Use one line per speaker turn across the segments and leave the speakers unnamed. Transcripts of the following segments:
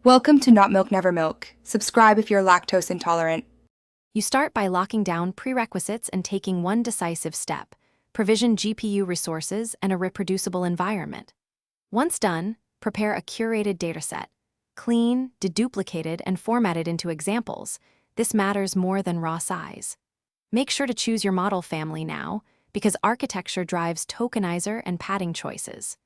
Welcome to Not Milk Never Milk. Subscribe if you're lactose intolerant.
You start by locking down prerequisites and taking one decisive step: provision GPU resources and a reproducible environment. Once done, prepare a curated dataset. Clean, deduplicated, and formatted into examples. This matters more than raw size. Make sure to choose your model family now, because architecture drives tokenizer and padding choices.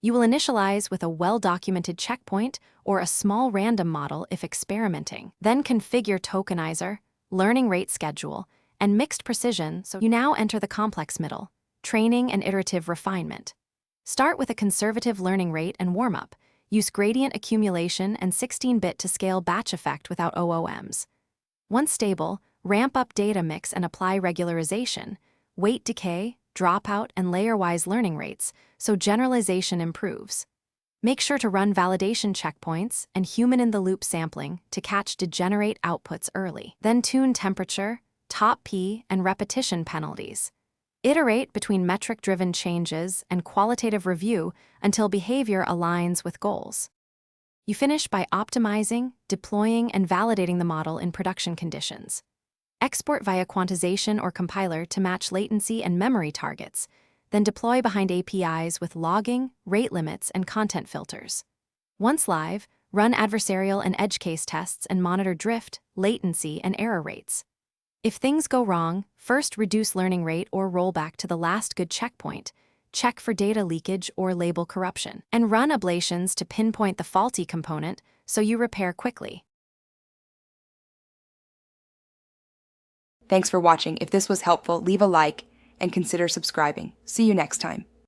You will initialize with a well-documented checkpoint or a small random model if experimenting. Then configure tokenizer, learning rate schedule, and mixed precision, so you now enter the complex middle: training and iterative refinement. Start with a conservative learning rate and warm-up. Use gradient accumulation and 16-bit to scale batch effect without OOMs. Once stable, ramp up data mix and apply regularization, weight decay, dropout, and layer-wise learning rates, so generalization improves. Make sure to run validation checkpoints and human-in-the-loop sampling to catch degenerate outputs early. Then tune temperature, top P, and repetition penalties. Iterate between metric-driven changes and qualitative review until behavior aligns with goals. You finish by optimizing, deploying, and validating the model in production conditions. Export via quantization or compiler to match latency and memory targets, then deploy behind APIs with logging, rate limits, and content filters. Once live, run adversarial and edge case tests and monitor drift, latency, and error rates. If things go wrong, first reduce learning rate or roll back to the last good checkpoint. Check for data leakage or label corruption, and run ablations to pinpoint the faulty component so you repair quickly.
Thanks for watching. If this was helpful, leave a like and consider subscribing. See you next time.